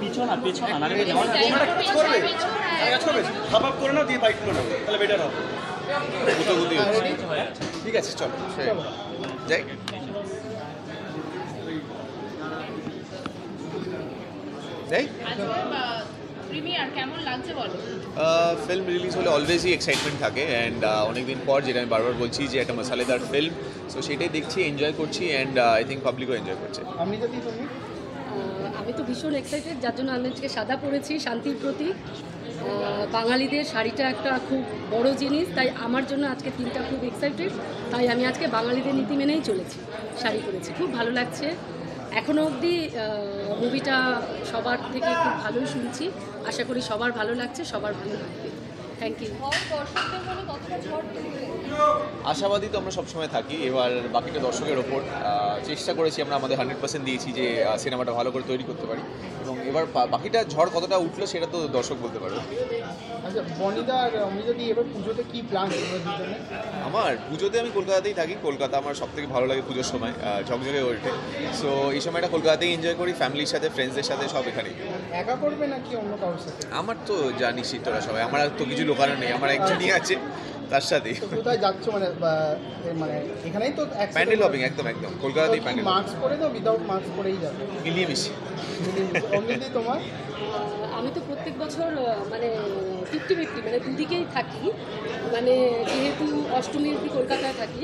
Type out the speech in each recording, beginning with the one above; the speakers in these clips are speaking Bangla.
পিছনা পিছনা না হাফ আপ করে নাও দিয়ে বাইক করে নাও তাহলে বেটার হবে। গুতোগুতি ঠিক আছে চলো যাই। প্রিমিয়ার কেমন লাগছে বলো? ফিল্ম রিলিজ হলে অলওয়েজই এক্সাইটমেন্ট থাকে অ্যান্ড অনেকদিন পর যেটা আমি বারবার বলছি যে একটা মশালেদার ফিল্ম, সো সেটাই দেখছি, এনজয় করছি অ্যান্ড আই থিঙ্ক পাবলিকও এনজয় করছে। আমি তো ভীষণ এক্সাইটেড, যার জন্য আমি আজকে সাদা পরেছি, শান্তির প্রতীক। বাঙালিদের শাড়িটা একটা খুব বড় জিনিস, তাই আমার জন্য আজকে দিনটা খুব এক্সাইটেড। তাই আমি আজকে বাঙালিদের নীতি মেনেই চলেছি, শাড়ি পরেছি, খুব ভালো লাগছে। এখনও অবধি মুভিটা সবার থেকে খুব ভালোই শুনছি, আশা করি সবার ভালো লাগছে, সবার ভালো লাগবে। Thank you. আশাবাদী তো আমরা সবসময় থাকি, এবার বাকিটা দর্শকের ওপর। চেষ্টা করেছি আমরা, আমাদের 100% দিয়েছি যে সিনেমাটা ভালো করে তৈরি করতে পারি, এবং এবার বাকিটা ঝড় কতটা উঠলো সেটা তো দর্শক বলতে পারবে। আচ্ছা বনিদা আর অমৃতাদি এবার পুজোতে কী প্ল্যান? আমার পুজোতে আমি কলকাতাতেই থাকি, কলকাতা আমার সবথেকে ভালো লাগে পুজোর সময়, ঝকঝকে ওঠে। সো এই সময়টা কলকাতাতেই এনজয় করি, ফ্যামিলির সাথে, ফ্রেন্ডসদের সাথে, সব এখানেই। একা করবে নাকি অন্য কারোর সাথে? আমার তো জানিস তোরা সবাই, আমার তো কিছু লোকানো নেই, আমার একজনই আছে, তার সাথেই। কোথায় যাচ্ছ মানে মানে এখানেই তো প্যান্ডেল হপিং, একদম একদম কলকাতাতেই প্যান্ডেল। মাস্ক পরে তো উইদাউট মাস্ক পরেই যাবে? মিলিয়ে মিশিয়ে। অমৃতি তোমার? আমি তো প্রত্যেক বছর মানে 50-50 মানে দুদিকেই থাকি, মানে যেহেতু অষ্টমীর দিন কলকাতায় থাকি,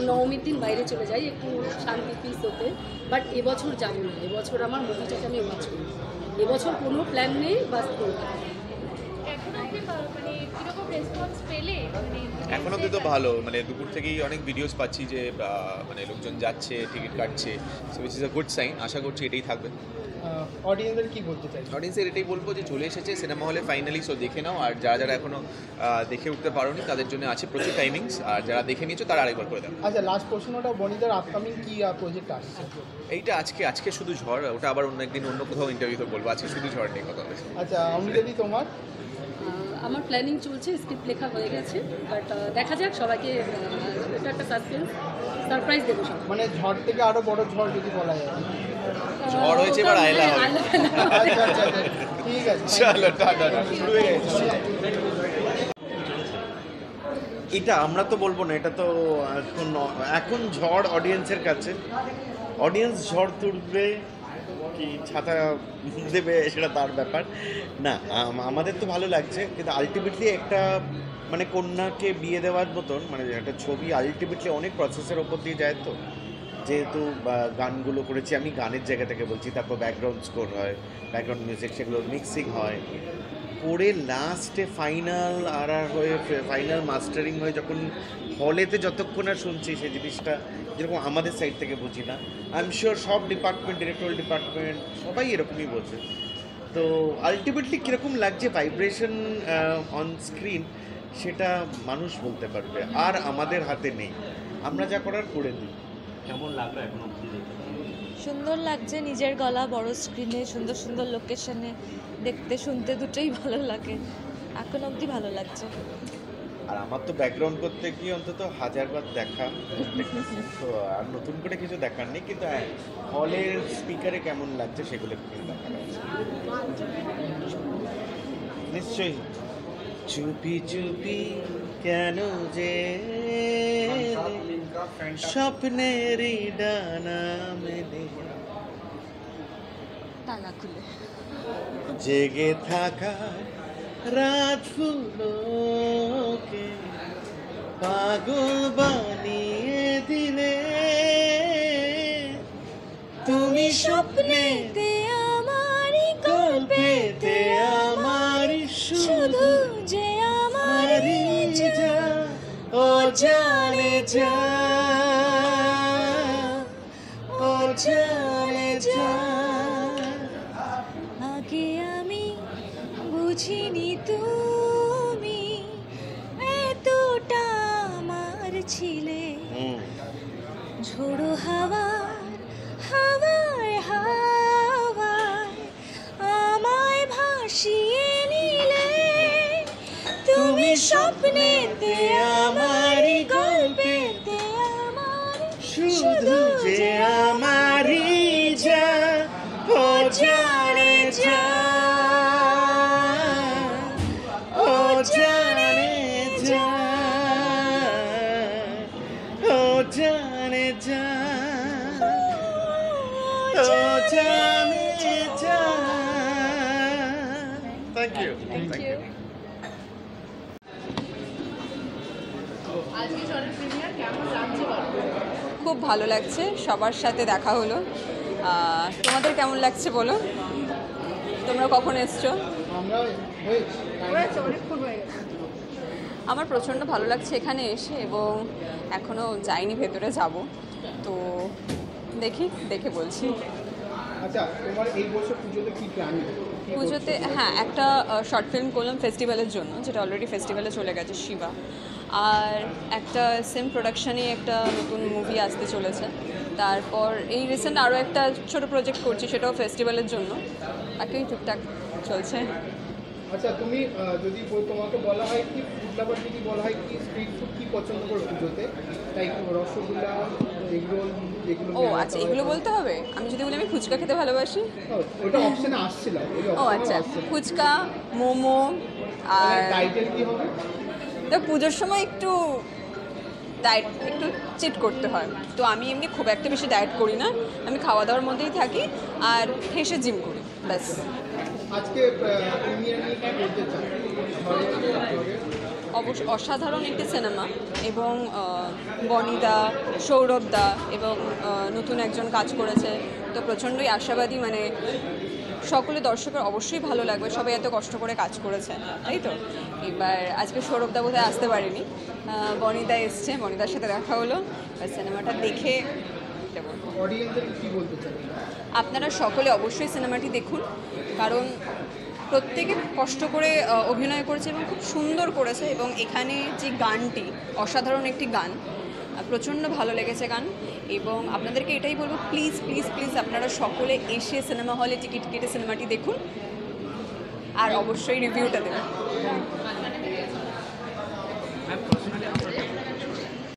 নবমীর দিন বাইরে চলে যাই একটু শান্তি পিস হতে। বাট এবছর যাবো না, এবছর আমার মুভিটাকে আমি ওয়াচ করি, এবছর কোনো প্ল্যান নেই, বাস কলকাতা। এখন অব্দি তো ভালো, মানে দুপুর থেকেই অনেক ভিডিওস পাচ্ছি যে মানে লোকজন যাচ্ছে, টিকিট কাটছে, so which is a good sign. আশা করছি এটাই থাকবে। অডিয়েন্সদের কি বলতে চাই? অডিয়েন্সের এটাই বলবো যে চলে এসেছে সিনেমা হলে ফাইনালি, সো দেখে নাও। আর যারা যারা এখনও দেখে উঠতে পারোনি তাদের জন্য আছে প্রচুর টাইমিংস, আর যারা দেখে নিয়েছো তারা আরেকবার করে দেন। আচ্ছা লাস্ট প্রশ্নটা, বনিদার আপকামিং কি প্রজেক্ট আসছে? এইটা আজকে শুধু ঝড়, ওটা আবার অন্য একদিন অন্য কোথাও ইন্টারভিউতে বলবো, আজকে শুধু ঝড় নিয়ে কথা হবে। আচ্ছা অমৃতাদি তোমার? আমার প্ল্যানিং চলছে, স্ক্রিপ্ট লেখা হয়ে গেছে, বাট দেখা যাক, সবাইকে এটা একটা সাসপেন্স, সারপ্রাইজ দেবো সব। মানে ঝড় থেকে আরো বড় ঝড় যদি বলা যায়? ঝড় হয়েছে এবার আয়লা হবে। আচ্ছা আচ্ছা ঠিক আছে, চলো টাটা। শুরু হয়ে গেছে। এটা আমরা তো বলবো না, এটা তো এখন ঝড় অডিয়েন্সের কাছে। অডিয়েন্স ঝড় তুলবে কি ছাতা দেবে সেটা তার ব্যাপার না। আমাদের তো ভালো লাগছে, কিন্তু আলটিমেটলি একটা মানে কন্যাকে বিয়ে দেওয়ার মতন মানে একটা ছবি আলটিমেটলি অনেক প্রসেসের ওপর দিয়ে যায়। তো যেহেতু গানগুলো করেছি আমি, গানের জায়গা থেকে বলছি, তারপর ব্যাকগ্রাউন্ড স্কোর হয়, ব্যাকগ্রাউন্ড মিউজিক, সেগুলো মিক্সিং হয় করে লাস্টে ফাইনাল হয়ে ফাইনাল মাস্টারিং হয়ে যখন হলেতে যতক্ষণ আর শুনছি সেই জিনিসটা যেরকম আমাদের সাইড থেকে বুঝি না, আই এম শিওর সব ডিপার্টমেন্ট, ডিরেক্টরিয়াল ডিপার্টমেন্ট সবাই এরকমই বলছে। তো আলটিমেটলি কীরকম লাগছে ভাইব্রেশন অন স্ক্রিন সেটা মানুষ বলতে পারবে, আর আমাদের হাতে নেই, আমরা যা করার করে দিই। কেমন লাগলো এখন অবধি দেখতে? সুন্দর লাগছে, নিজের গলা বড় স্ক্রিনে, সুন্দর সুন্দর লোকেশনে, দেখতে শুনতে দুটোই ভালো লাগে, এখন অবধি ভালো লাগছে। আর আমার তো ব্যাকগ্রাউন্ড করতে গিয়ে অন্তত 1000 বার দেখা, তো আর নতুন করে কিছু দেখার নেই, কিন্তু হ্যাঁ হলের স্পিকারে কেমন লাগছে সেগুলো একটু দেখার আছে নিশ্চয়ই। চুপি চুপি কেন যে স্বপ্নেরই ডানা মেলে তালা খুলে জেগে থাকা রাতগুলোকে পাগল বানিয়ে দিলে তুমি স্বপ্নেতে আমারই গল্পেতে আমারই শুধু যে আমারই যা ও জানে যা ও জানে যা। আগে আমি বুঝিনি তুমি এতটা আমার ছিলে, ঝোড়ো হাওয়ায় আমায় ভাসিয়ে নিলে, তুমি স্বপ্নেতে আমারই গল্পেতে আমার শুধু যে আমারই যা ও থ্যাংক ইউ আজকে ঝড়ের প্রিমিয়ার কেমন লাগছে বলো? খুব ভালো লাগছে, সবার সাথে দেখা হলো। তোমাদের কেমন লাগছে বলো? তোমরা কখন এসছো? আমরা আমার প্রচণ্ড ভালো লাগছে এখানে এসে, এবং এখনও যাইনি, ভেতরে যাব, তো দেখে বলছি। আচ্ছা, তোমার এই বছর পুজোতে কি প্ল্যান? পুজোতে হ্যাঁ একটা শর্ট ফিল্ম করলাম ফেস্টিভ্যালের জন্য, যেটা অলরেডি ফেস্টিভ্যালে চলে গেছে, শিবা। আর একটা সেম প্রোডাকশানে একটা নতুন মুভি আসতে চলেছে। তারপর এই রিসেন্ট আরও একটা ছোট প্রজেক্ট করছি, সেটাও ফেস্টিভ্যালের জন্য। বাকি টুকটাক চলছে। আচ্ছা, তুমি যদি তোমাকে বলা হয় কি ফুড লাভার, যদি বলা হয় কি স্ট্রিট ফুড কি পছন্দ করো পুজোতে, তাই রসগোল্লা, এগরোল, এগুলো? ও আচ্ছা, এগুলো বলতে হবে? আমি যদি বলি আমি ফুচকা খেতে ভালোবাসি। ওটা অপশনে আসছিল। ও আচ্ছা, ফুচকা, মোমো। আর টাইটেল কি হবে? তো পুজোর সময় একটু ডায়েট একটু চিট করতে হয়, তো আমি এমনি খুব একটা বেশি ডায়েট করি না, আমি খাওয়া দাওয়ার মধ্যেই থাকি আর হেসে জিম করি, ব্যাস। আজকে প্রিমিয়ার নিয়ে কি বলতে চাই? অসাধারণ একটি সিনেমা, এবং বনিদা, সৌরভদা এবং নতুন একজন কাজ করেছে, তো প্রচণ্ডই আশাবাদী, মানে সকলে দর্শকের অবশ্যই ভালো লাগবে, সবাই এত কষ্ট করে কাজ করেছে, তাই তো। এবার আজকে সৌরভদা বোধহয় আসতে পারেনি, বনিদা এসছে, বনিদার সাথে দেখা হলো, সিনেমাটা দেখে অডিয়েন্সের কি বলতে চাই? আপনারা সকলে অবশ্যই সিনেমাটি দেখুন, কারণ প্রত্যেকে কষ্ট করে অভিনয় করেছে এবং খুব সুন্দর করেছে, এবং এখানে যে গানটি অসাধারণ একটি গান, প্রচণ্ড ভালো লেগেছে গান। এবং আপনাদেরকে এটাই বলবো, প্লিজ প্লিজ প্লিজ আপনারা সকলে এসে সিনেমা হলে টিকিট কেটে সিনেমাটি দেখুন, আর অবশ্যই রিভিউটা দেবেন।